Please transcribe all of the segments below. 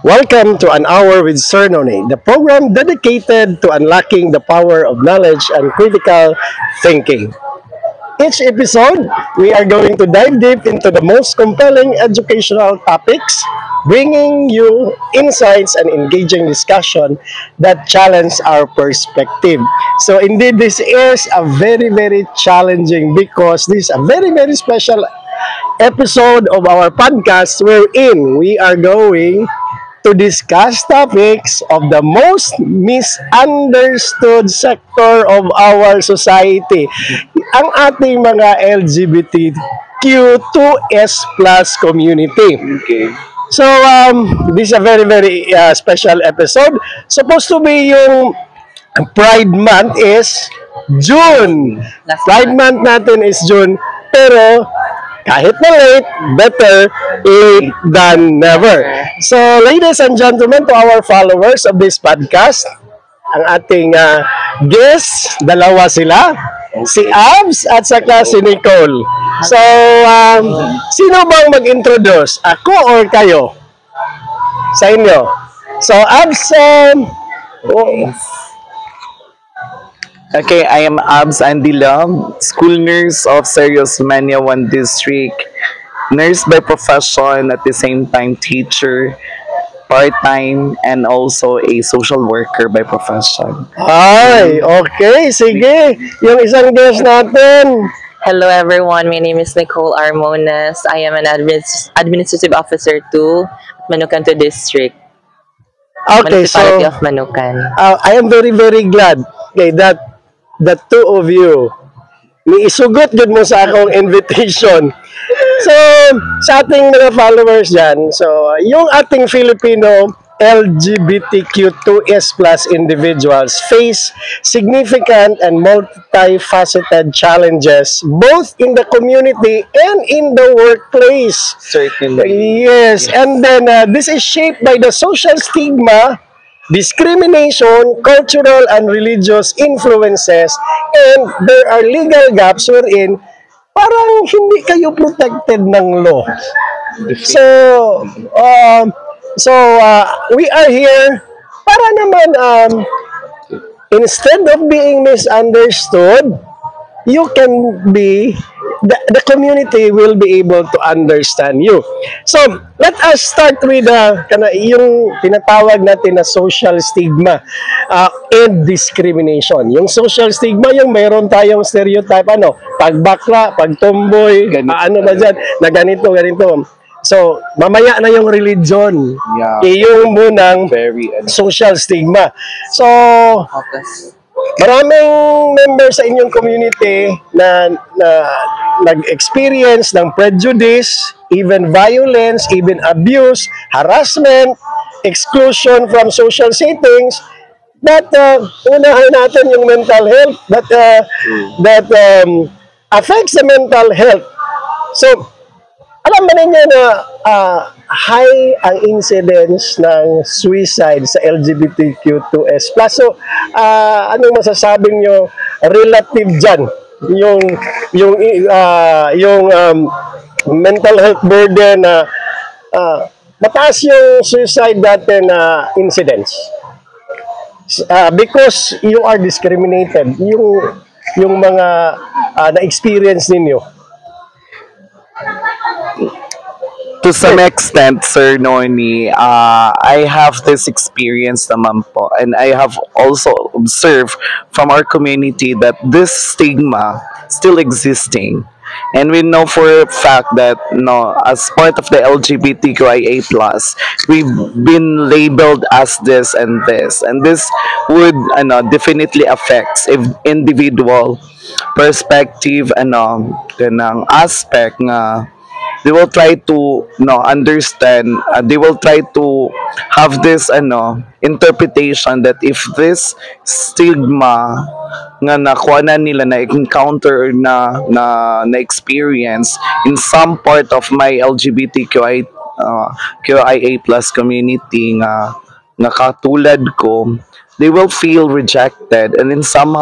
Welcome to An Hour with Sir Noni, the program dedicated to unlocking the power of knowledge and critical thinking. Each episode, we are going to dive deep into the most compelling educational topics, bringing you insights and engaging discussion that challenge our perspective. So, indeed, this is a very challenging because this is a very special episode of our podcast wherein we are going to discuss topics of the most misunderstood sector of our society. Ang ating mga LGBTQ2S plus community. Okay. So, this is a very special episode. Supposed to be yung Pride Month is June. Pride Month natin is June. Pero, kahit na late, better late than never. So, ladies and gentlemen, to our followers of this podcast, ang ating guests, dalawa sila, si Abs at saka si Nicole. So, sino bang mag-introduce? Ako or kayo? Sa inyo. So, Abs, Okay, I am Abs Andila, school nurse of Serious Mania 1 District, nurse by profession, at the same time teacher, part-time, and also a social worker by profession. ay, okay, sige. Yung isang guest natin, Hello everyone, my name is Nicole Armones. I am an administrative officer to Manukan District, okay, so, Municipality of Manukan. I am very glad okay, that the two of you niisugot gud mo sa akong invitation. So, sa ating mga followers dyan, so, yung ating Filipino LGBTQ2S plus individuals face significant and multifaceted challenges both in the community and in the workplace. Certainly. Yes, and then this is shaped by the social stigma, discrimination, cultural and religious influences, and there are legal gaps wherein parang hindi kayo protected ng law. So, we are here para naman instead of being misunderstood, you can be the community will be able to understand you. So, let us start with yung tinatawag natin na social stigma and discrimination. Yung social stigma, yung mayroon tayong stereotype, pag bakla, pag tomboy, ano ba dyan, na ganito. So, mamaya na yung religion. Yeah. Yung munang Very social stigma. So, maraming members sa inyong community na nag-experience ng prejudice, even violence, even abuse, harassment, exclusion from social settings, that unahin natin yung mental health that affects the mental health. So, alam ba ninyo na high ang incidence ng suicide sa LGBTQ2S+. So, anong masasabi nyo relative dyan? Yung mental health burden na mataas yung suicide dati na incidence. Because you are discriminated. Yung mga na-experience ninyo. To some extent, Sir Noni, I have this experience naman po, and I have also observed from our community that this stigma still existing. And we know for a fact that as part of the LGBTQIA+, we've been labeled as this, and this would definitely affects if individual perspective ganang aspect nga they will try to understand, they will try to have this interpretation that if this stigma nga nakuha na nila na encounter na experience in some part of my QIA plus community nga katulad ko, they will feel rejected, and in some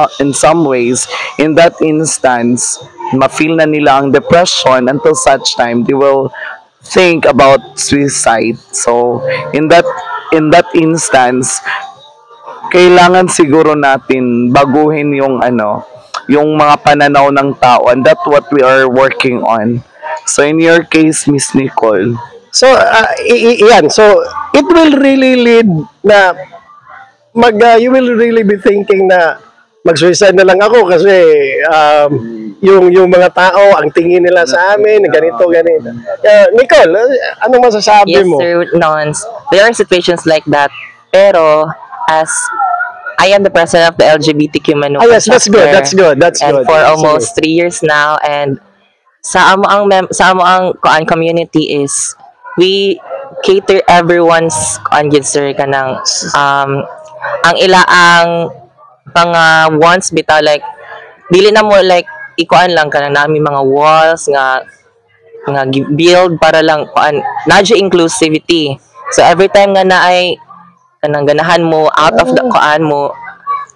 ways, in that instance, ma-feel na nila ang depression until such time they will think about suicide. So in that instance, kailangan siguro natin baguhin yung yung mga pananaw ng tao, and that's what we are working on. So in your case, Miss Nicole, So, yan. So, it will really lead na you will really be thinking na mag-suicide na lang ako kasi yung mga tao, ang tingin nila sa amin, ganito, ganito. Nicole, anong masasabi Yes, mo? sir, Nons. There are situations like that. Pero, as I am the president of the LGBTQ Manukan Yes, that's good, chapter, that's good, that's and good. for almost 3 years now, and sa amo ang kuan community is we cater everyone's kuan gid sir kanang ang ilaang mga wants bitaw like dili na mo like ikuan lang kanang nami mga walls nga build para lang kuan nadyo inclusivity. So every time nga naay kanang ganahan mo out of the kuan mo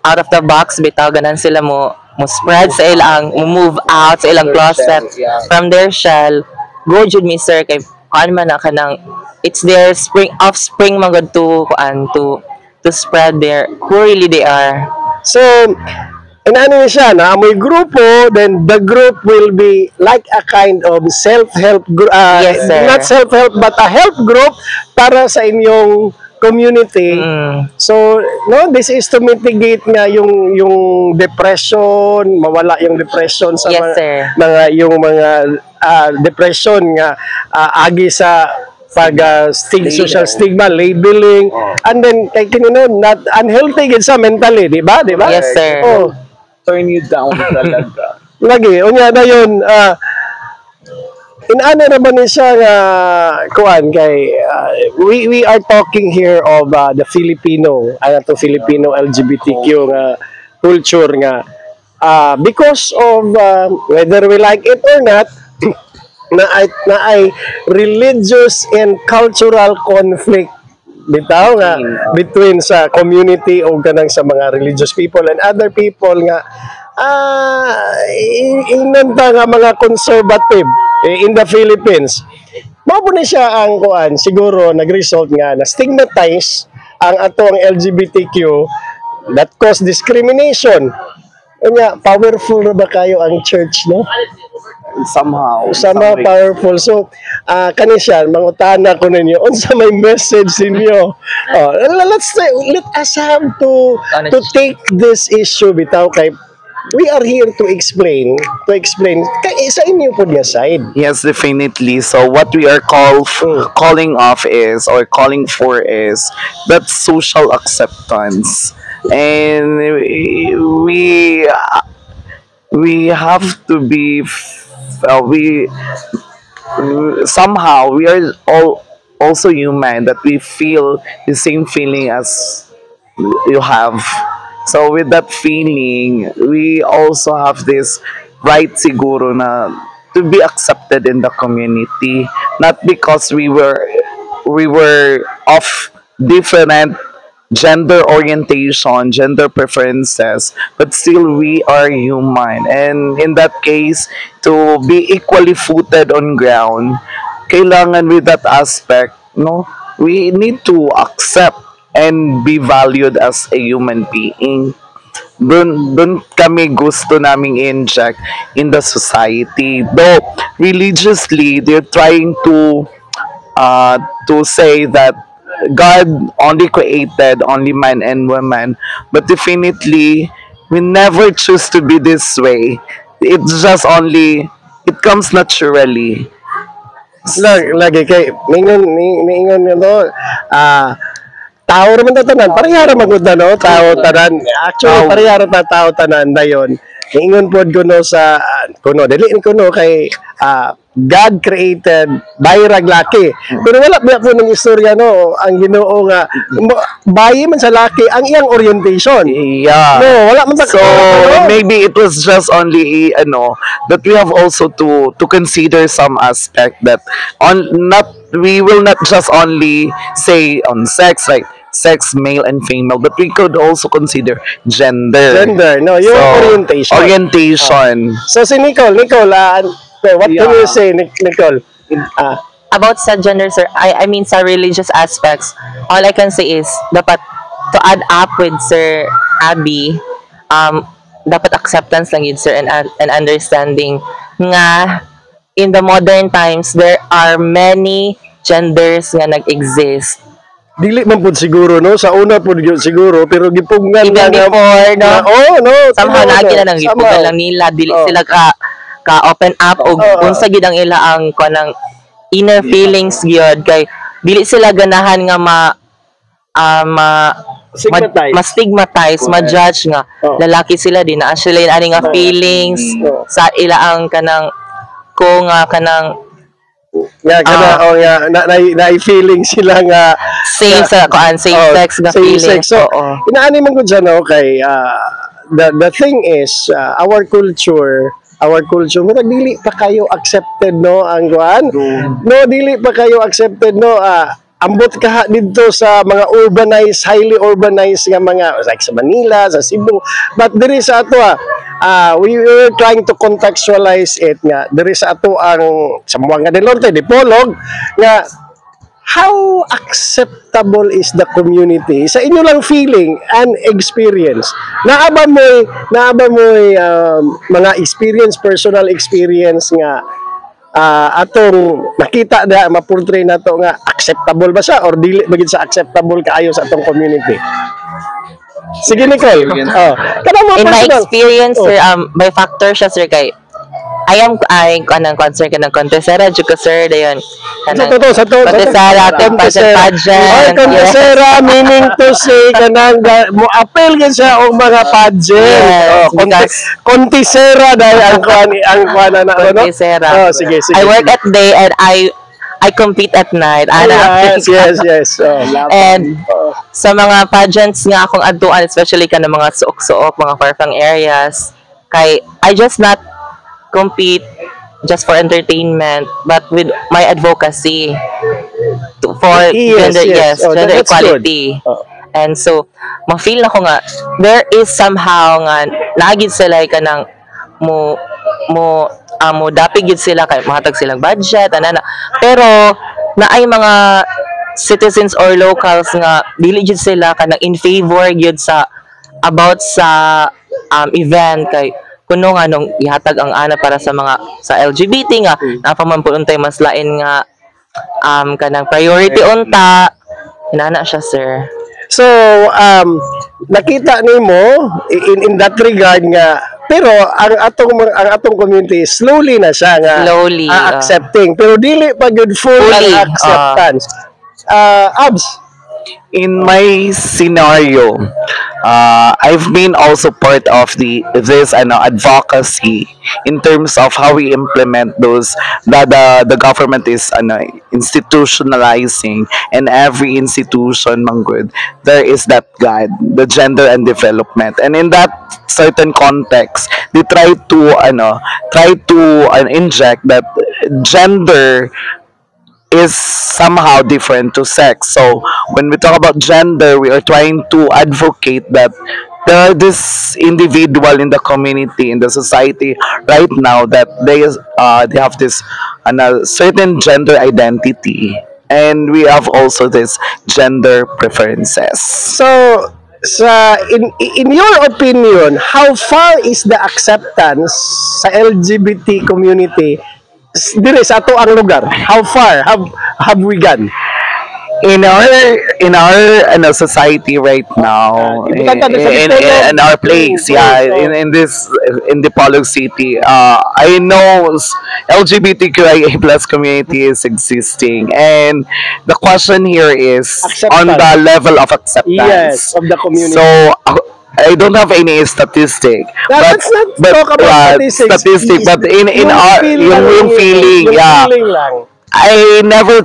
out of the box bitaw ganan sila mo spread sa ilang mo move out sa ilang closet from their shell. Go jud me sir kay kuan man na kanang it's their offspring man gud to kuan to spread their who really they are. So, ano siya, na may grupo, then the group will be like a kind of self-help group, Yes, sir. not self-help, but a help group para sa inyong community. So, no, this is to mitigate nga yung depression, mawala yung depression sa Yes, sir. yung mga depression nga agi sa social stigma, labeling, and then kay kinuno not unhealthy gid sa mentally, di ba? Yes, sir. Oh, turn you down talaga. lagi unya na yun inana naman ni siya nga kuan kay we are talking here of the Filipino Filipino LGBTQ nga culture nga because of whether we like it or not na ay religious and cultural conflict bitaw nga between sa community o kanang sa mga religious people and other people nga inanta nga mga conservative in the Philippines. Mao ni siya ang kuan siguro nag-result nga na stigmatize ang atong LGBTQ that cause discrimination. Unya powerful ra ba kayo ang church no? Somehow Powerful. So, kani siya, mangutana ko ninyo, unsa may message ninyo? Let us have to take this issue bitaw kay we are here to explain kay sa inyo po nga side. Yes, definitely. So what we are calling for is that social acceptance, and we have to be somehow we are all also human, that we feel the same feeling as you have. So with that feeling, we also have this right siguro na to be accepted in the community, not because we were of different gender orientation, gender preferences, but still we are human. And in that case, to be equally footed on ground, kailangan with that aspect, no, we need to accept and be valued as a human being. Dun kami gusto naming inject in the society. Though religiously, they're trying to say that God only created only man and woman, but definitely we never choose to be this way. It's just only it comes naturally. Lagi kay ningon no tao raman ta tanan parehara magud na no tao tanan actually parehara ta tao tanan dayon ingon pod kuno sa kuno dili kuno kay God created bayra laki. Pero wala ba po ng istorya no ang Ginoo nga bayi man sa laki ang iyang orientation. Yeah. No, wala man So maybe it was just only that we have also to consider some aspect that we will not just only say on sex, like sex male and female, but we could also consider gender, no, yung orientation. So si Nicole, what can you say, Nicole? about sa gender, sir, I mean sa religious aspects, all I can say is dapat to add up with Sir Abby, dapat acceptance lang yun, sir, and understanding nga in the modern times there are many genders nga nag-exist. Dili man pud siguro no sa una pud yun siguro pero gipugnan Even before, no? no Somehow tinuod lagi na. na nang Somehow. ipugan lang nila, dili sila ka open up o unsa gid ang ila ang kanang inner feelings gyud kay dili sila ganahan nga Stigmatize. ma-stigmatize, ma-judge nga lalaki sila din na sila ani nga feelings sa ila ang kanang ko nga kanang nga na feeling sila nga same sa kuan same sex nga same feelings. sex. So Oo. inaani man gud siya no kay the thing is our culture murag dili pa kayo accepted no ang kuan no dili pa kayo accepted no ambot ka dito sa mga urbanized, highly urbanized nga mga like sa Manila, sa Cebu. But diri sa ato we were trying to contextualize it nga diri sa ato ang sa Buanga del Norte, Dipolog nga how acceptable is the community sa inyo lang feeling and experience. Naaba mo mga experience, personal experience nga atong nakita na ma-portray na to nga acceptable ba siya or dili bagid sa acceptable kaayo sa atong community. Sige Nicole. Kada mo In my personal. experience, sir, by factor siya, sir, kay ay kanang concert kanang contesera jud ko, sir, dayon Sa to contesera pageant Ay, contesera meaning to say kanang mo appeal gyud siya og mga pageant. Yes, because- Contesera dahil ang kuan na no. contesera. Sige. I work at day and I compete at night. Yes. And sa mga pageants nga akong adtuan, especially ka ng mga suok-suok, mga far-flung areas, kay I just not compete just for entertainment, but with my advocacy for gender, gender that's equality. good. And so, ma-feel na ko nga, there is somehow nga, naagid sila ka ng mo dapig gid sila kay mahatag silang budget ana pero naay mga citizens or locals nga dili gid sila kanang in favor gyud sa about sa event kay kuno nga nung ihatag ang ana para sa mga sa LGBT nga napaman untay mas lain nga kanang priority unta inana siya, sir. So, nakita nimo in that regard nga pero ang atong community slowly na siya nga Slowly, accepting pero dili pa good full Fully, ang acceptance. Abs, In my scenario, I've been also part of this advocacy in terms of how we implement those that the government is institutionalizing, and every institution manggod there is that guide, the gender and development, and in that certain context they try to inject that gender is somehow different to sex. So when we talk about gender, we are trying to advocate that there are this individual in the community, in the society right now, that they have this certain gender identity, and we have also this gender preferences. so in your opinion, how far is the acceptance sa LGBT community dire sa ato ang lugar? How far have we gone? In our society right now, in our place, in Dipolog City, I know LGBTQIA plus community is existing, and the question here is on the level of acceptance. Yes, of the community. So I don't have any statistic, Let's not talk about statistics. but in our yung feeling, yeah. Feeling lang. I never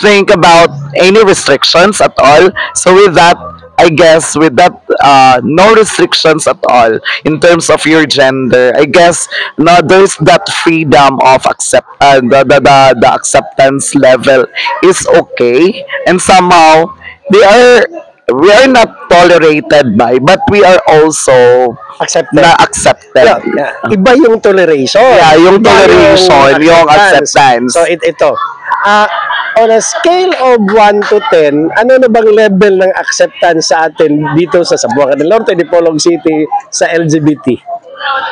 think about any restrictions at all. So with that, I guess with that, no restrictions at all in terms of your gender. I guess no, there's that freedom of the acceptance level is okay, and somehow we are not tolerated by, but we are also Accepted. accepted. Iba yung toleration. Yeah, yung Iba toleration, yung acceptance. So ito. ah, on a scale of 1 to 10, ano na bang level ng acceptance sa atin dito sa Zamboanga del Norte, Dipolog City, sa LGBT?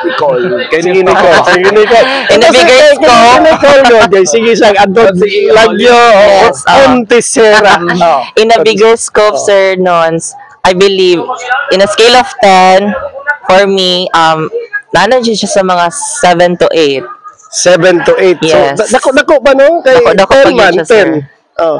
Nicole. Sige, Nicole. Sige, Nicole. In the bigger scope. Nicole, no? Okay, sige, siyang adult. Lagyo. Yes, Ontisera. In a bigger scope, Sir Nons, I believe, in a scale of 10, for me, nandiyan siya sa mga 7 to 8. 7 to 8. Yes. So, dako ba no? Kay Dako pa 10 yun man, siya, sir. 10. Oh.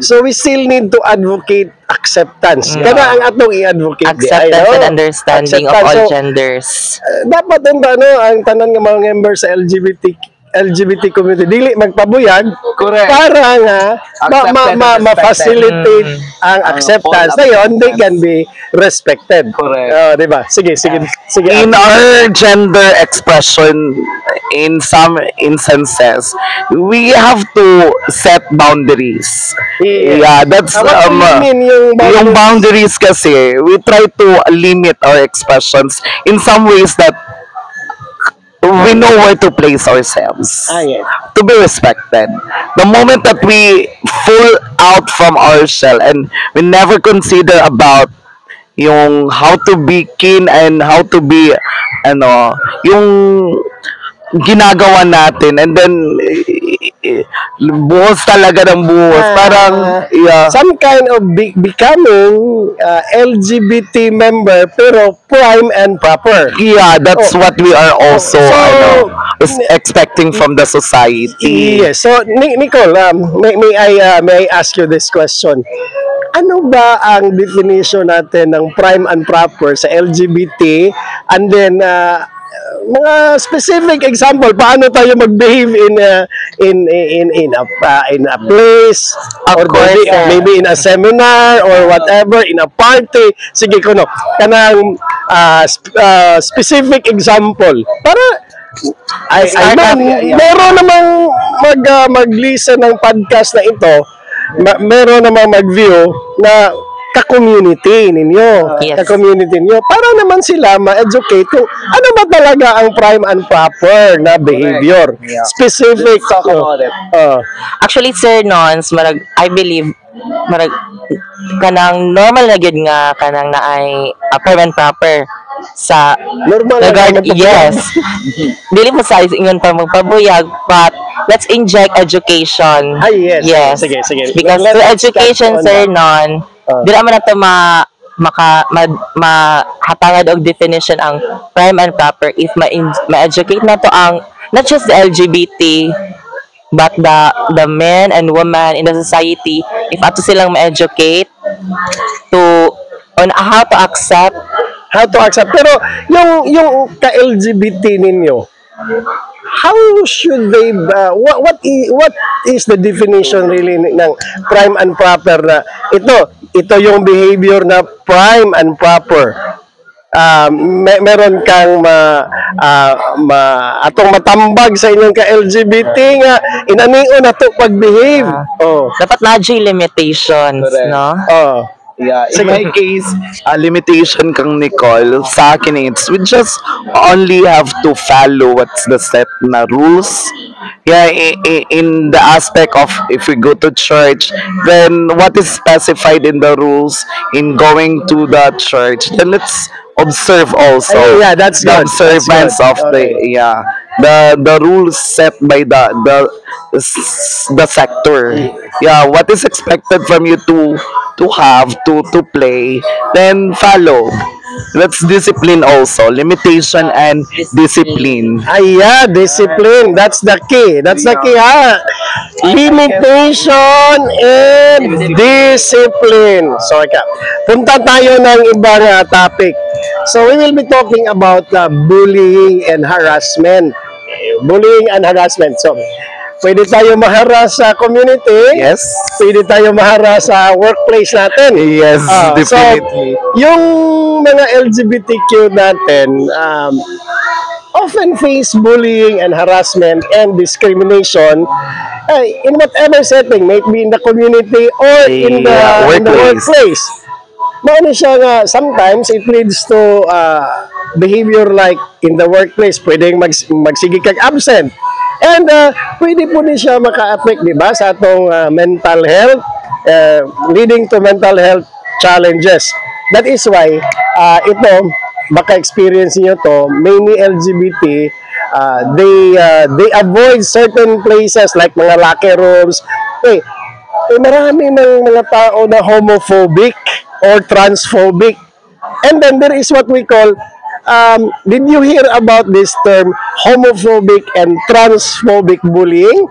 So we still need to advocate acceptance. Kana ang atong i-advocate. Acceptance and understanding of all So, genders. dapat ang ang tanan nga mga member sa LGBT community dili magpabuyag Correct. para nga Accepted and ma-facilitate ang acceptance na yon, they can be respected. Correct. Di ba? Sige. In our gender expression, in some instances, we have to set boundaries. Yeah, that's What do you mean yung boundaries kasi, we try to limit our expressions in some ways that we know where to place ourselves yes. to be respected. The moment that we fall out from our shell and we never consider about yung how to be keen and how to be yung ginagawa natin, and then buhos talaga ng buhos. Parang some kind of becoming LGBT member pero prime and proper. Yeah, that's what we are also is expecting from the society. Yes. So Nicole, may I ask you this question? Ano ba ang definition natin ng prime and proper sa LGBT, and then mga specific example paano tayo mag-behave in a place, Of or course, maybe in a seminar or whatever, in a party. Sige kuno kanang specific example para meron namang mag-listen ng podcast na ito, meron namang mag-view na ka-community ninyo. Yes. Ka-community ninyo. Para naman sila ma-educate kung ano ba talaga ang prime and proper na behavior. Yeah. Specific. Let's talk about it. Actually, Sir Nons, I believe, kanang normal na gyud nga kanang naay prime and proper sa Normal na regard, naman yes. Dili mo sa ingon pa magpabuyag, but let's inject education. Yes. Yes. Sige. Because Let's through education, touch on Sir that. Non, dili man nato mahatangad og definition ang prime and proper if ma-educate nato ang not just the LGBT but the men and women in the society, if ato silang ma-educate on how to accept. Pero yung ka-LGBT ninyo, how should they what is the definition really ng prime and proper na ito yung behavior na prime and proper? Meron kang atong matambag sa inyong ka-LGBT nga inanion nato pag-behave. Dapat na limitations, Correct. no? Yeah, in my case, limitation kang Nicole, sa akin it's we just only have to follow what's the set na rules. Yeah, in the aspect of if we go to church, then what is specified in the rules in going to the church, then let's observe also. That's the good. observance That's of good. the rules set by the sector. Yeah, what is expected from you to have to play, then follow. That's discipline also, limitation and discipline. Discipline. That's the key. Ha. Limitation and discipline. So, punta tayo ng ibang topic. So, we will be talking about bullying and harassment. Bullying and harassment. So, pwede tayo maharas sa community. Yes. Pwede tayo maharas sa workplace natin. Yes, definitely. So, yung mga LGBTQ natin, often face bullying and harassment and discrimination in whatever setting, maybe in the community or in the workplace. Maano siya nga, sometimes it leads to behavior like in the workplace, pwedeng magsige kag absent. And pwede po din siya maka-affect, di ba, sa atong mental health, leading to mental health challenges. That is why, ito, baka experience niyo to, many LGBT, they avoid certain places like mga locker rooms. Marami ng mga tao na homophobic or transphobic. And then there is what we call, did you hear about this term, homophobic and transphobic bullying?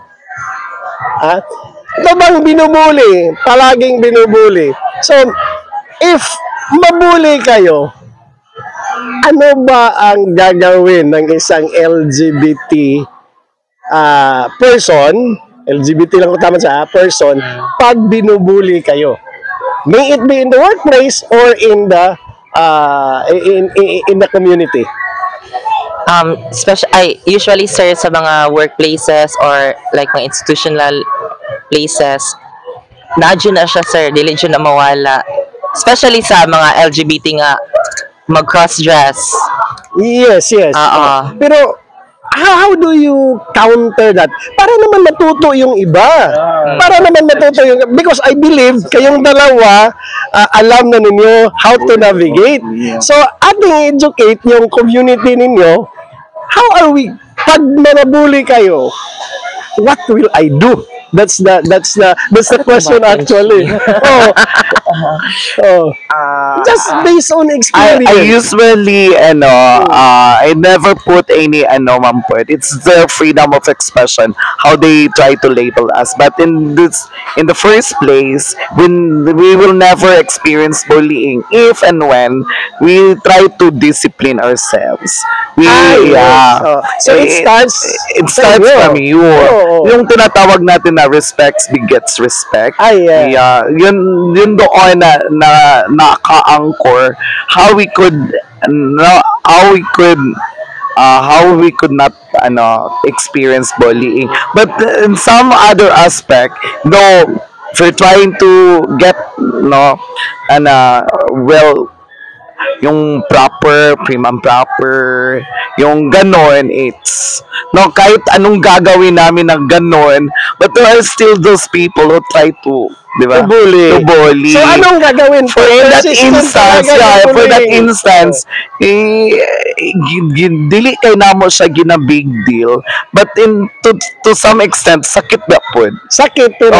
Ito bang binubuli? Palaging binubuli. So, if mabuli kayo, ano ba ang gagawin ng isang LGBT person, LGBT lang ko tama sa person, pag binubuli kayo? May it be in the workplace or in the in the community. Usually sir sa mga workplaces or like mga institutional places, nadyo na siya sir, dili siya na mawala. Especially sa mga LGBT nga mag-cross-dress. Yes. Pero how do you counter that? Para naman matuto yung iba. Because I believe kayong dalawa alam na ninyo how to navigate. So, ating educate yung community ninyo. How are we, pag manabuli kayo, what will I do? That's the question actually. Just based on experience. I usually I never put any point. It's their freedom of expression how they try to label us. But in the first place, when we will never experience bullying if and when we try to discipline ourselves. So it starts from you. Yung tinatawag natin na respect begets respect. Yun doon na naka-anchor how we could not experience bullying. But in some other aspect, though, if we're trying to get yung proper, prim and proper, yung ganon, it's, kahit anong gagawin namin ng ganon, but there are still those people who try to, di ba? To bully. So, anong gagawin? For that instance, dili kay namo siya gina big deal, but to some extent, sakit na po. Sakit, pero,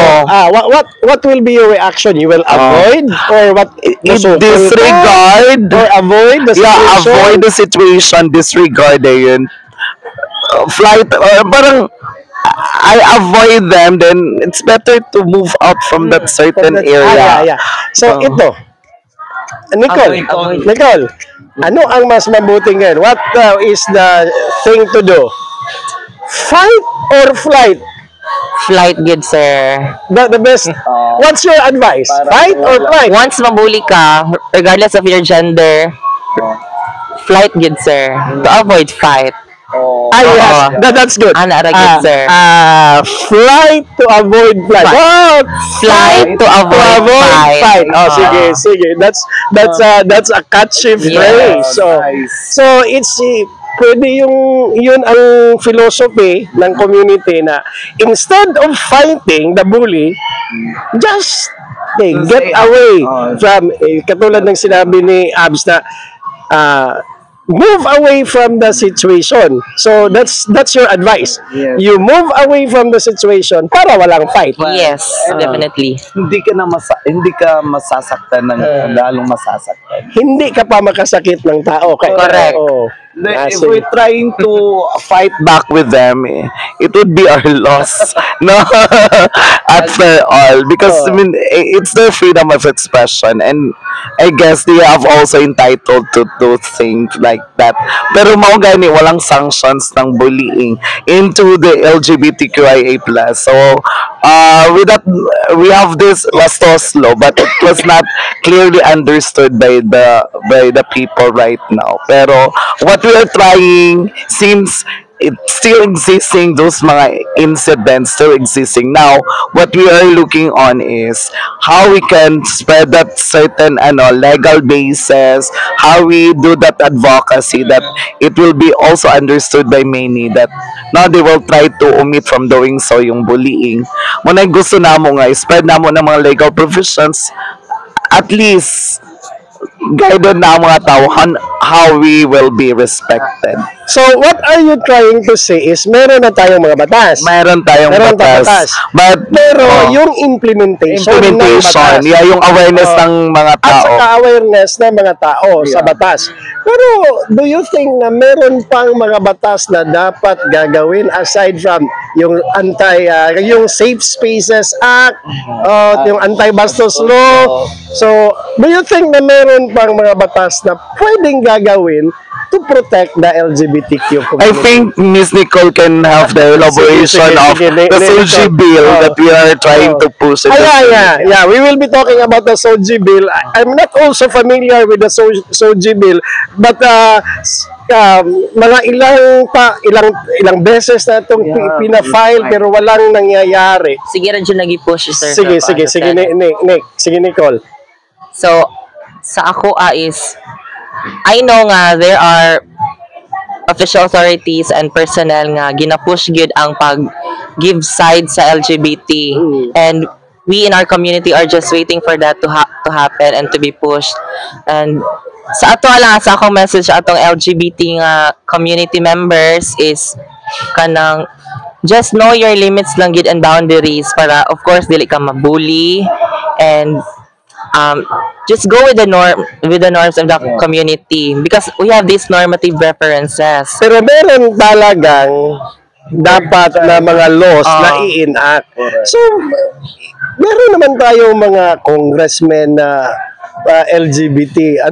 what will be your reaction? You will avoid? Or what? Disregard? Or avoid the situation? Avoid the situation, disregard yun. Flight, parang, I avoid them, then it's better to move out from that certain area. So, ito, Nicole, ano ang mas mabuting ngayon? What is the thing to do? Fight or flight? Flight, good sir. The best. What's your advice? Fight or flight? Once mabuli ka, regardless of your gender, flight, good sir. To avoid fight. Yes. That's good. Good sir. Flight to avoid flight. Flight to avoid fight. Sige. That's a catchy phrase. So it's pwede yun ang philosophy ng community na instead of fighting the bully, just get away from, katulad ng sinabi ni Abs na move away from the situation. So that's your advice. Yes. You move away from the situation para walang fight. Yes, definitely. Hindi ka masasaktan ng lalong masasaktan. Hindi ka pa makasakit ng tao. Correct. If we're trying to fight back with them, it would be our loss. No, after all, because I mean, it's their freedom of expression, and I guess they have also entitled to do things like that. Pero mao gani walang sanctions ng bullying into the LGBTQIA+. So, with that, we have this Lastos law, but it was not clearly understood by the people right now. Pero what we are trying, since it's still existing, those mga incidents still existing. Now what we are looking on is how we can spread that certain legal basis, how we do that advocacy that it will be also understood by many that now they will try to omit from doing so yung bullying. Muna gusto namo nga spread namo ng mga legal provisions, at least guided na ang mga tao on how we will be respected. So, what are you trying to say is meron na tayong mga batas. Mayroon tayong Meron tayong batas. But Pero yung implementation ng implementation, batas, yung awareness Oo. ng mga at tao. saka awareness ng mga tao sa batas. Pero, do you think na meron pang mga batas na dapat gagawin aside from yung yung Safe Spaces Act, yung Anti-Bastos Law? So, do you think na meron pang mga batas na pwedeng gagawin to protect the LGBTQ community? I think Miss Nicole can have the elaboration of the SOGI bill that we are trying to push. Yeah. We will be talking about the SOGI bill. I'm not also familiar with the SOGI bill, but mga ilang beses na itong pina-file pero walang nangyayari. Sige rin dyan nag-push, sir. Sige, Nick. Sige, Nicole. So, sa ako is, I know nga there are official authorities and personnel nga ginapush gyud ang pag-give side sa LGBT. And we in our community are just waiting for that to happen and to be pushed. And sa ato lang, sa akong message sa atong LGBT nga community members is kanang just know your limits lang gid and boundaries para of course dili ka mabully, and just go with the norms of the community because we have these normative references. Pero meron talagang dapat na mga laws na i-enact. So, meron naman tayong mga congressmen na LGBT,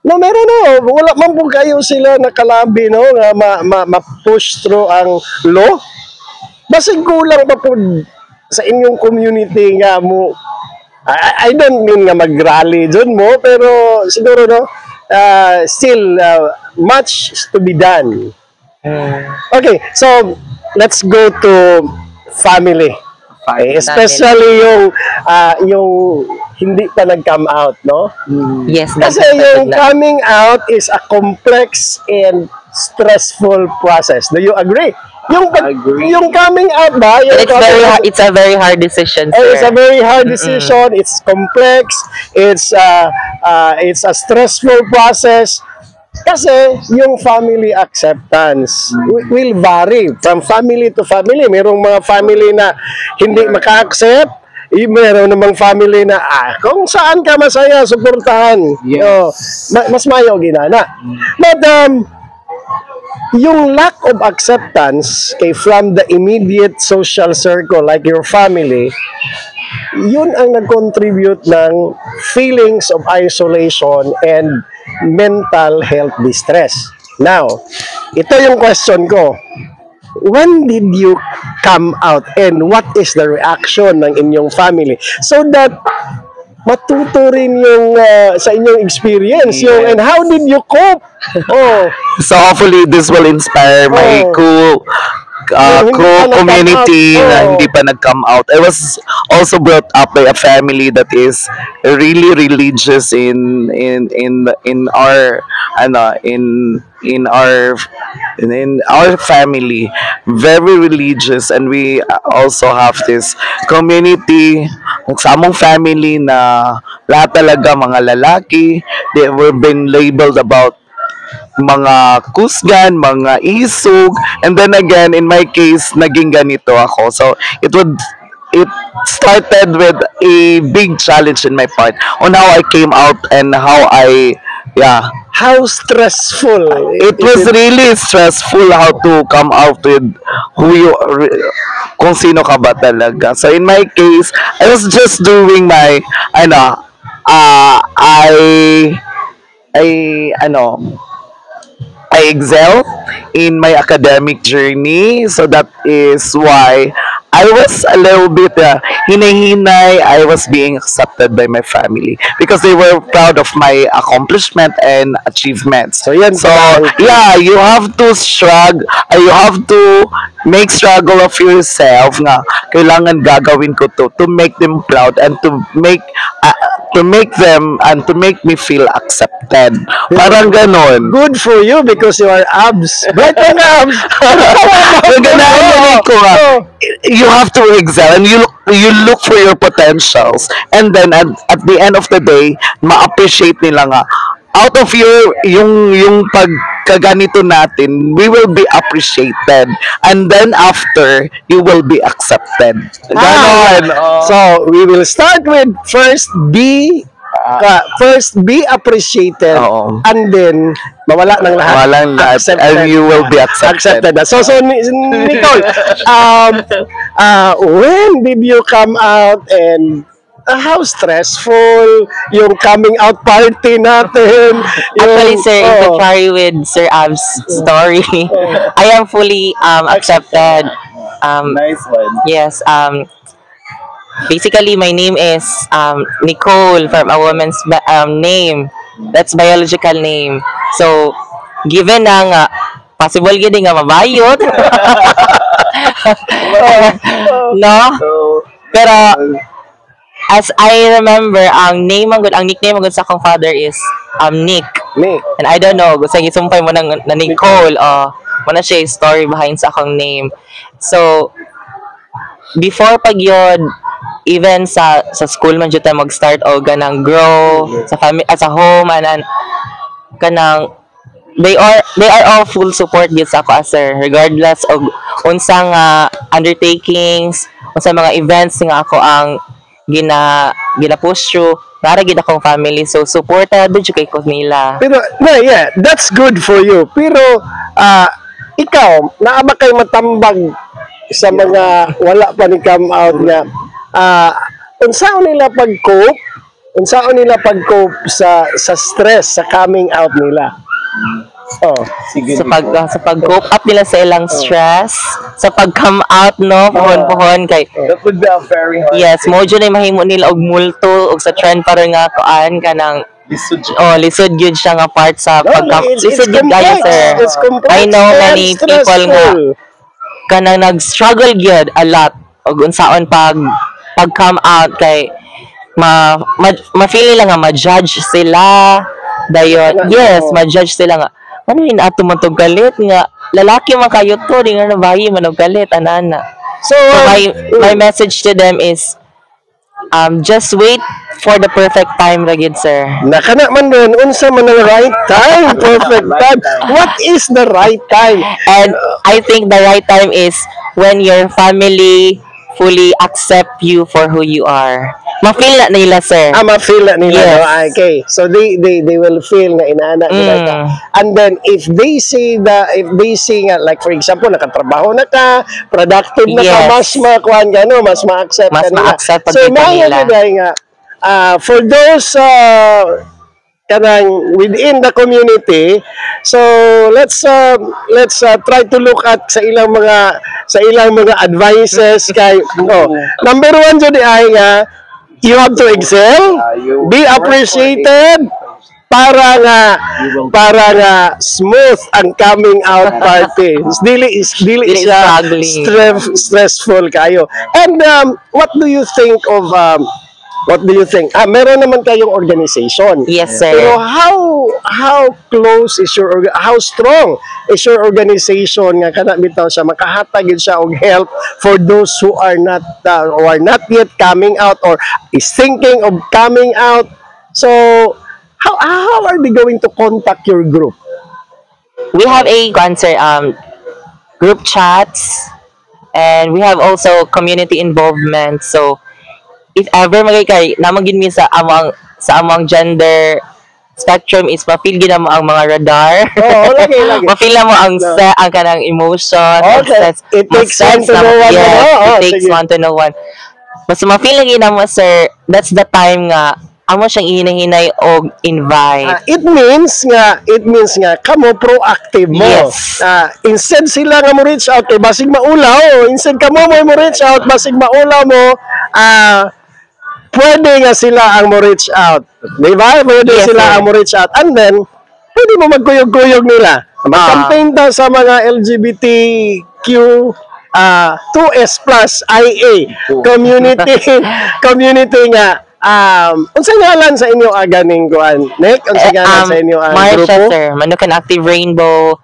No, meron wala man po kayo sila nakalabi, nga ma-push through ang law. Basig kulang pa po sa inyong community nga mo. I don't mean nga mag-rally dun mo, pero siguro, still, much to be done. Okay, so, let's go to family. Especially yung hindi pa nag-come out, no? Yes, Kasi yung coming out is a complex and stressful process. Do you agree? Yung coming out ba? It's a very hard decision, sir. It's a very hard decision. It's complex. It's a stressful process. Kasi yung family acceptance will vary from family to family. Merong mga family na hindi maka-accept. Meron namang family na kung saan ka masaya, suportahan. Mas mayo ginana. But yung lack of acceptance from the immediate social circle like your family, yun ang nag-contribute ng feelings of isolation and mental health distress. Now, ito yung question ko. When did you come out and what is the reaction ng inyong family? So that matuto rin yung sa inyong experience, and how did you cope? So hopefully this will inspire my community na hindi pa nag-come out. I was also brought up by a family that is really religious in our family, very religious, and we also have this community sa among family na lahat talaga mga lalaki. They were been labeled about mga kusgan, mga isog, and then again in my case naging ganito ako. So it started with a big challenge in my part on how I came out and how how stressful it was really stressful how to come out with kung sino ka ba talaga. So in my case I was just doing my I excel in my academic journey, so that is why I was a little bit hinahinay. I was being accepted by my family because they were proud of my accomplishment and achievements. So yan So pala. yeah, you have to you have to make struggle of yourself nga kailangan gagawin ko to make them proud and to make them and to make me feel accepted. Parang ganon. Good for you because you are abs. Bright ang abs. Ganahan ko nga. You have to excel and you look for your potentials, and then at the end of the day ma-appreciate nila nga out of yung pagkaganito natin, we will be appreciated, and then after you will be accepted. Ganon. So we will start with first be appreciated, Oo. and then mawala ng lahat. Walang lahat, and you will be accepted. So Nicole, when did you come out, and how stressful yung coming out party natin? Actually, sir, if oh, to carry with Sir Ab's story, I am fully accepted. Nice one. Yes. Basically, my name is Nicole, from a woman's name. That's biological name. So, given na nga, possible gini nga mabayot. No? Pero, as I remember, ang nickname ang sa akong father is Nick. me. And I don't know, gusto gisumpay mo na Nicole, o muna siya yung story behind sa akong name. So, before pag yun, even sa school man dyan tayo mag-start o ganang grow sa family, as a home, and kanang they are all full support gid sa ako, sir, regardless of unsang undertakings, unsa mga events nga ako ang gina-push through, para gid akong family, so supportado jud kay ko nila. Pero, yeah, that's good for you. Pero, ikaw, naa ba kay matambag sa mga wala pa ni come out nga, unsaon nila pag-cope? Unsaon nila pag-cope sa stress, sa coming out nila? Oh, Sa pag-cope up nila sa ilang stress, sa pag-come out, no, pohon-pohon kay That would be a very hard yes, mo dyan ay mahimo nila og multo og sa trend para nga kuan kanang lisod gyud siya nga part sa pag-come. Lisod gyud kayo, sir. It's complex I know and many people nga stressful. kanang nag-struggle gyud a lot og unsaon pag-come out kay ma-feel nila nga ma-judge sila dayon. Yes, ma-judge sila nga ano yun ato man tong galit nga lalaki man kayo to di nga nabayi man og galit anana. So, So my message to them is just wait for the perfect time ra gid, sir. nakana man ron, unsa man ang right time, perfect time. What is the right time? And I think the right time is when your family fully accept you for who you are. Ma-feel na nila, sir. Ma-feel na nila. Yes. No? Okay. So they will feel na inaana nila ka. And then if they see nga, like for example, nakatrabaho na ka, productive na ka, Yes. mas makuhan ka, no? Mas ma-accept Mas ka nila. ma-accept pag So kita mga nila. nila nga, for those kanang within the community, so let's try to look at sa ilang mga advices kay number one jud ay nga you have to excel, be appreciated, para nga smooth ang coming out party. Dili siya struggling. stressful kayo. And what do you think? Meron naman kayong organization. Yes, sir. Pero how strong is your organization nga kana bitaw siya makahatag gid siya og help for those who are not yet coming out or is thinking of coming out. So how are they going to contact your group? We have a group chats, and we have also community involvement. So if ever magay namagin mi sa among gender spectrum is ma-feel gid mo ang mga radar. Lagi. Ma-feel mo ang ang kanang emotion. Okay. It takes one to know one. Yes, it takes sige. one to know one. Mas ma-feel lagi na mo, sir, that's the time nga amo siyang hinahinay og invite. It means nga kamo proactive mo. Yes. Instead sila nga mo reach out kay basig maulaw, instead kamo mo reach out basig maulaw mo, pwede nga sila ang mo reach out. Di ba? Pwede Yes, sila sir. ang mo reach out. And then, pwede mo magkuyog-kuyog nila. Mag-campaign daw sa mga LGBTQ 2S plus IA community nga. Unsay ngalan sa inyo ganing kuan? Nick, unsay ngalan sa inyo Marsha, grupo? sir. Manukan Active Rainbow,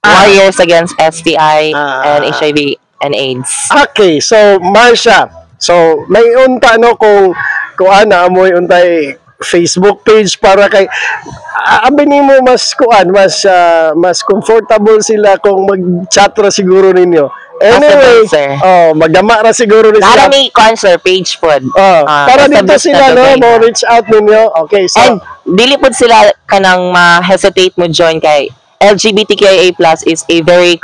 Warriors Against STI and HIV and AIDS. Okay, so Marsha. So may unta no kung ana amoy untay Facebook page para kay abi nimo mas mas comfortable sila kung mag-chat ra siguro ninyo. Anyway, Possible, sir. magdama ra siguro ni Nara sila. may concert page pod. Para dito sila no, mo reach out ninyo. Okay, so And dili pod sila kanang ma-hesitate mo join kay LGBTQIA+ is a very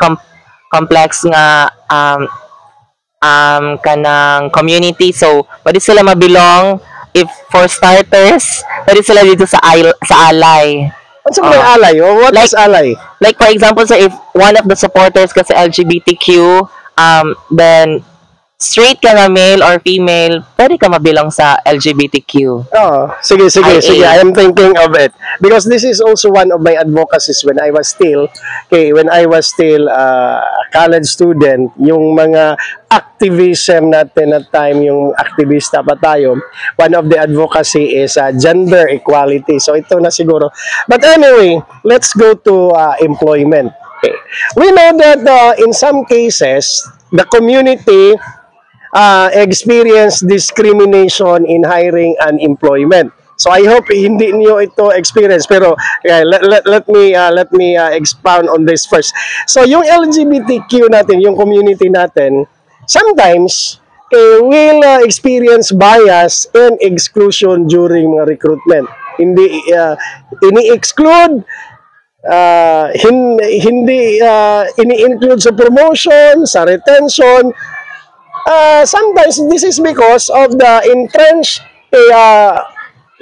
complex nga kanang community, so pwede sila mabilong. If for starters, pwede sila dito sa alay. what's ang alay? What is alay? Like for example, so if one of the supporters kasi LGBTQ, then straight ka na male or female, pwede ka mabilang sa LGBTQ. Sige. IA. I am thinking of it because this is also one of my advocacies when I was still a college student. Yung mga activism natin at time, yung aktivista pa tayo. One of the advocacy is gender equality. So ito na siguro. But anyway, let's go to employment. Okay. We know that in some cases, the community experience discrimination in hiring and employment. So I hope hindi niyo ito experience, pero let me expound on this first. So yung LGBTQ natin, yung community natin, sometimes will experience bias and exclusion during mga recruitment. Hindi ini-exclude, hindi ini-include sa promotion, sa retention. Sometimes this is because of the entrenched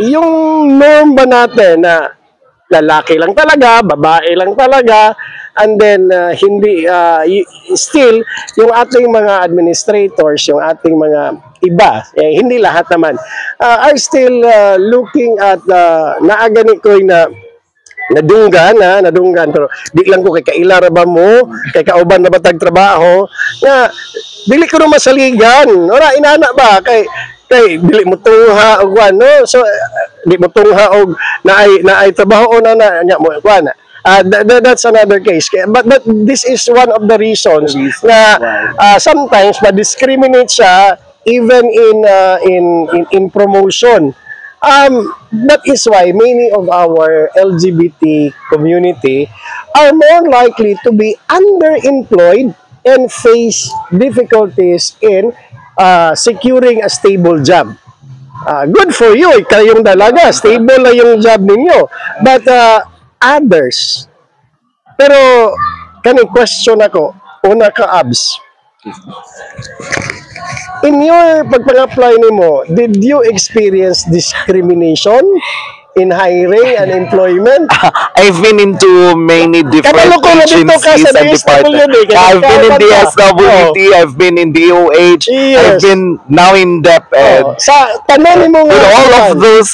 yung norm ba natin na lalaki lang talaga, babae lang talaga, and then hindi still yung ating mga administrators, yung ating mga iba, hindi lahat naman are still looking at naagani ko na nadunggan pero di lang ko kay kaila ra ba mo kay kauban na batag trabaho nga dili ko na masaligan ora inana ba kay dili mo tungha og no, so di mo tungha og naay trabaho na nya mo kuan. That's another case, but this is one of the reasons na sometimes ma-discriminate siya even in promotion. That is why many of our LGBT community are more likely to be underemployed and face difficulties in securing a stable job. Good for you, kayong dalaga, stable na yung job ninyo. But others, pero kaning question ako, una ka abs. In your pagpang-apply nimo, did you experience discrimination in hiring and employment? I've been into many different Kabalo ko na dito ka agencies sa and departments. DSWD, I've been in kaya DSWD, I've been in DOH, Yes. I've been now in DepEd. Sa tanong mo nga With all of those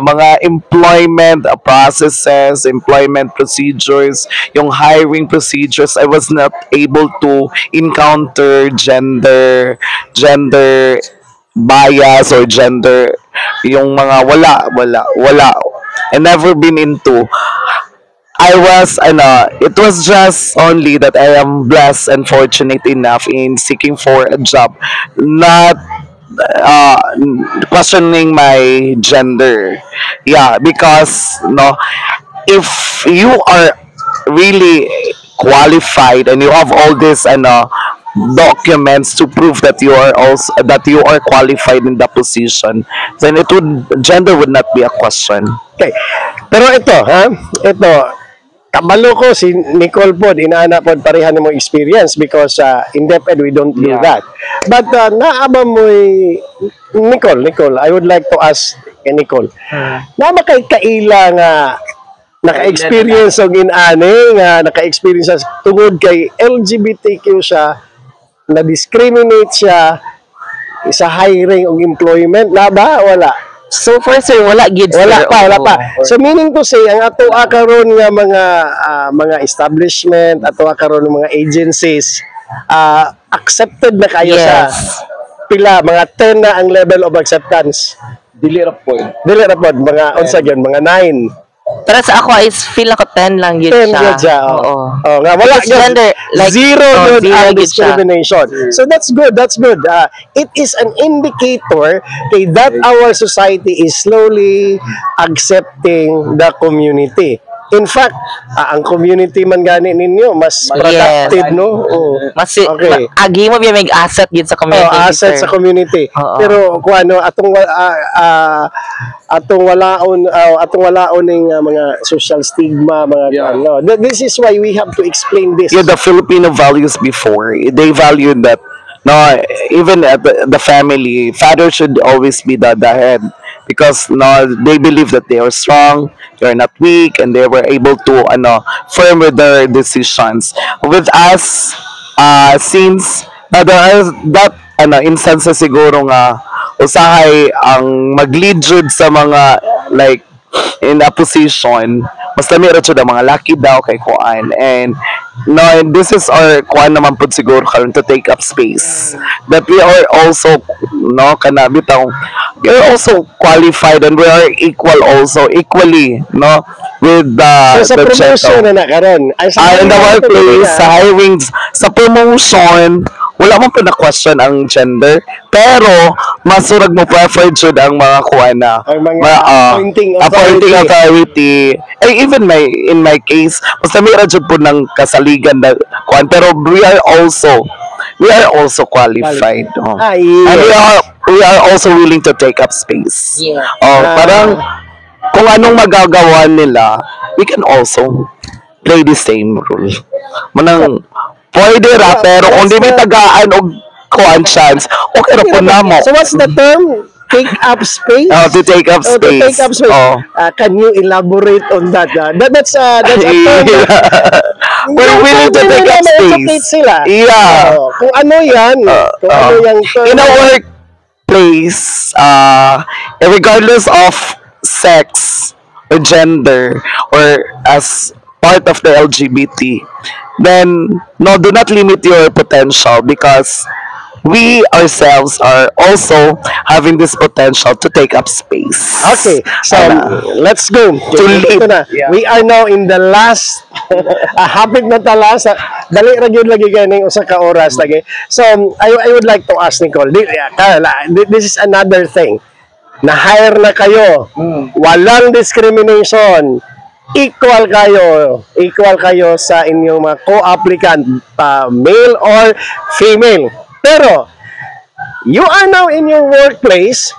mga employment processes, employment procedures, yung hiring procedures, I was not able to encounter gender bias or gender, yung mga wala. I never been into. It was just only that I am blessed and fortunate enough in seeking for a job, not questioning my gender. Yeah, because if you are really qualified and you have all this documents to prove that you are qualified in the position, then gender would not be a question. Okay. Pero ito, kabalo ko si Nicole po, inaana po pareha mo experience because in DepEd we don't do Yeah. that. But naaba mo Nicole, I would like to ask kay Nicole. Na makay kaila nga naka-experience og inani nga naka-experience siya tungod kay LGBTQ siya, na discriminate siya sa hiring og employment na ba wala. So far sir, wala gid sir. Wala pa. Oo. So meaning to say ang ato karon nga mga establishment, ato karon nga mga agencies accepted na kayo sa Yes. pila mga 10 na ang level of acceptance. Dili ra po. Dili ra pod mga unsa gyud mga 9. Pero sa ako is feel ako 10 lang gid 10 siya. gyud siya. Oo. Oh, nga wala Because gyud gender, like, zero gyud zero ang gyud siya. discrimination. So that's good. It is an indicator kay that our society is slowly accepting the community. In fact, ang community man gani ninyo mas productive, Yes. no? Oh. Mas Okay. agi mo biya may asset gid sa community. Asset sir. sa community. Oo. Pero kung ano atong walaon ning mga social stigma, mga Yeah. ano. This is why we have to explain this. Yeah, the Filipino values before, they valued that, no, even at the family, father should always be the head, because no, they believe that they are strong, they are not weak, and they were able to firm with their decisions. With us, since there are that instances siguro nga usahay ang mag-lead jud sa mga like in a position, mas lami ra jud ang mga lucky daw kay kuan, and no, and this is our kuan naman pud siguro karon to take up space, that we are also kanabitaw, we are also qualified, and we are equally with So sa the promotion gender. na karon, In the workplace, sa hirings, sa promotion, wala man po na-question ang gender, pero masurag mo preferred jud ang mga kuan na Ang mga appointing appointing authority. Even in my case, basta may jud po ng kasaligan na kuan, pero we are also qualified. Oh. Yes. And we are also willing to take up space. Yeah. Parang kung anong magagawa nila, we can also play the same role. Manang pwede ra, pero kung di may tagaan o kuan chance, okay ra po na mo. So what's the term? Take up space? To take up Oh, to space. take up space. Oh. Can you elaborate on that? That's a term. We're willing to take up Ma-educate space. sila. Yeah. Kung ano yan, kung ano yung term. In a workplace, regardless of sex or gender or as part of the LGBT, then no, do not limit your potential, because we ourselves are also having this potential to take up space. Okay, so let's go. lead. Ito na. Yeah. We are now in the last hapit na talas. Dali ra gyud lagi ganing usa ka oras lagi. So I would like to ask Nicole. This is another thing. Na-hire na kayo. Walang discrimination. Equal kayo sa inyong mga co-applicant, male or female. Pero you are now in your workplace.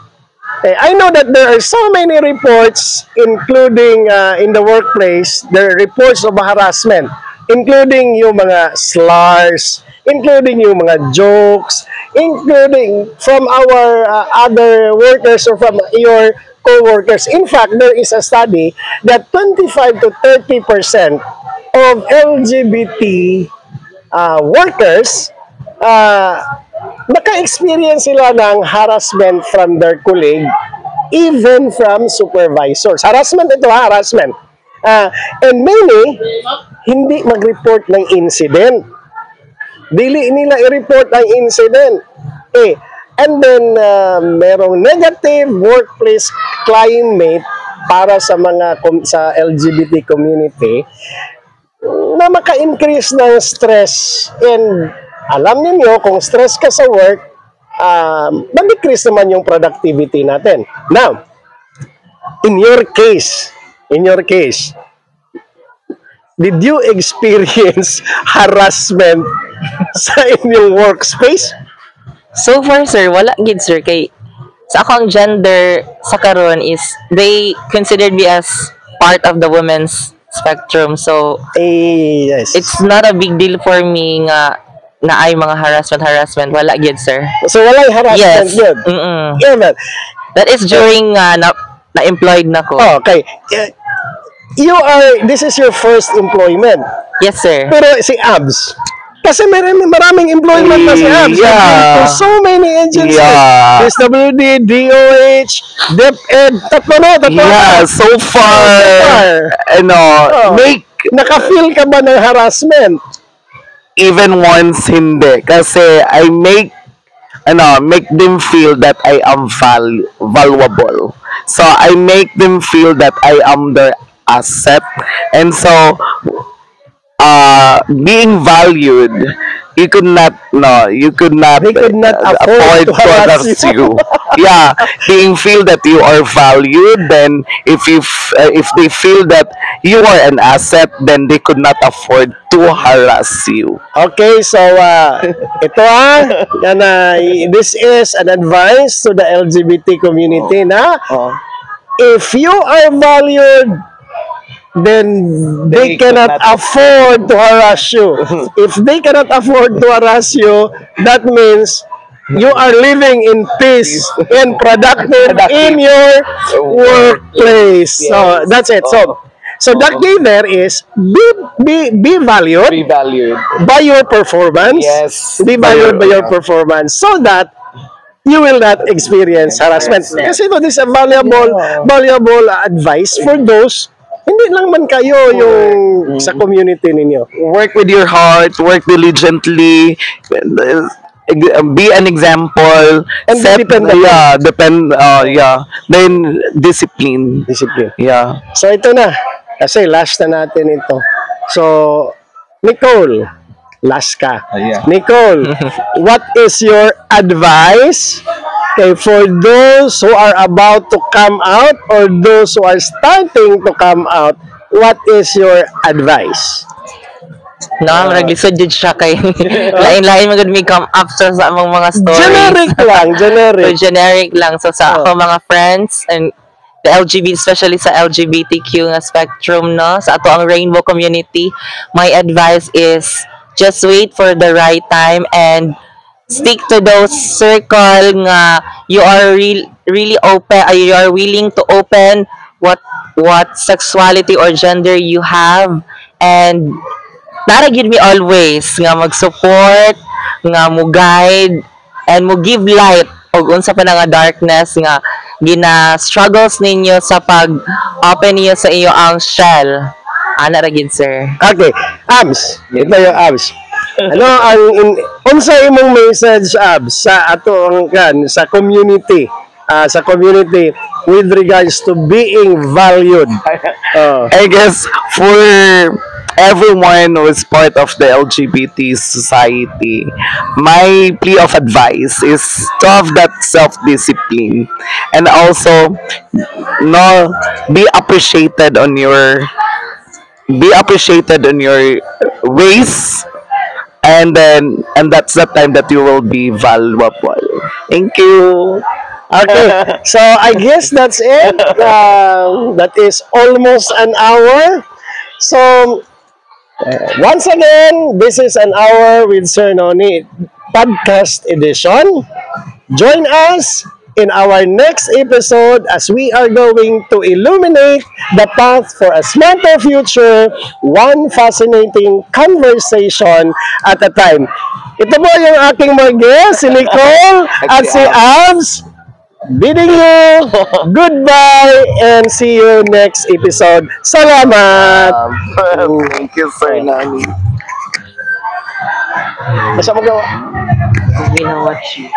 I know that there are so many reports, including in the workplace, there are reports of harassment, including yung mga slurs, including yung mga jokes, including from our other workers or from your co-workers. In fact, there is a study that 25 to 30% of LGBT workers naka-experience sila ng harassment from their colleague, even from supervisors. Harassment ito, harassment. And many, hindi mag-report ng incident. Dili nila i-report ang incident. And then, merong negative workplace climate para sa sa LGBT community na maka-increase ng stress. And alam niyo kung stress ka sa work, mag-decrease naman yung productivity natin. Now, in your case, did you experience harassment sa inyong workspace? So far sir, wala gid sir, kay sa akong gender sa karon is they considered me as part of the women's spectrum. So Yes. it's not a big deal for me nga na ay mga harassment wala gid sir. So walang harassment Yes. yun. Mm-mm. Yeah, man. That is during na-employed na ko. Okay. This is your first employment. Yes, sir. Pero si Abs, kasi maraming employment na si Abs. Yeah. To so many agencies. Yeah. SWD, DOH, DepEd, tatlo. Yeah, so far, Oh. make Naka-feel ka ba ng harassment? even once hindi. Kasi I make them feel that I am valuable. So I make them feel that I am their asset. And so being valued, you could not They could not afford to harass harass you. you. Yeah, being feel that you are valued, then if they feel that you are an asset, then they could not afford to harass you. Okay, so ito this is an advice to the LGBT community na if you are valued, then they cannot afford to harass you. If they cannot afford to harass you, that means you are living in peace and productive in your workplace. So that's it. So the key there is be valued valued. by your performance. Yes. Be valued by your performance so that you will not experience harassment. Kasi this is a valuable advice for those hindi lang man kayo yung sa community ninyo. Work with your heart, work diligently, be an example, And be dependable. Then discipline. Discipline. Yeah. So ito na. Kasi last na natin ito. So, Nicole, last ka. Yeah. Nicole, what is your advice for those who are about to come out or those who are starting to come out? What is your advice? No, naglisod jud siya kay lain-lain magud may come up sa among mga stories. Generic lang, generic. So, generic lang. So, sa ako mga friends and the LGBT, especially sa LGBTQ nga spectrum, no? Sa ato ang rainbow community, my advice is just wait for the right time and stick to those circle nga you are really open, you are willing to open what sexuality or gender you have, and nara gyud me always nga mag-support, nga mo guide and mo give light og unsa pa nga darkness nga gina-struggles ninyo sa pag-open niyo sa iyo ang shell. Ana ra gid, sir. Okay, Abs. Ito yung Abs. Ano ang unsa imong message, Abs, sa ato ang sa community with regards to being valued? I guess for everyone who is part of the LGBT society, my plea of advice is to have that self-discipline and also be appreciated on your ways, and that's the time that you will be valuable. Thank you. Okay, so I guess that's it. That is almost an hour. So, once again, this is an hour with Sir Noni podcast edition. Join us in our next episode as we are going to illuminate the path for a smarter future, one fascinating conversation at a time. Ito po yung aking mga guests, si Nicole at si Abs. Bidding you goodbye and see you next episode. Salamat! Thank you, Sir Nani. Basta magawa. We know what you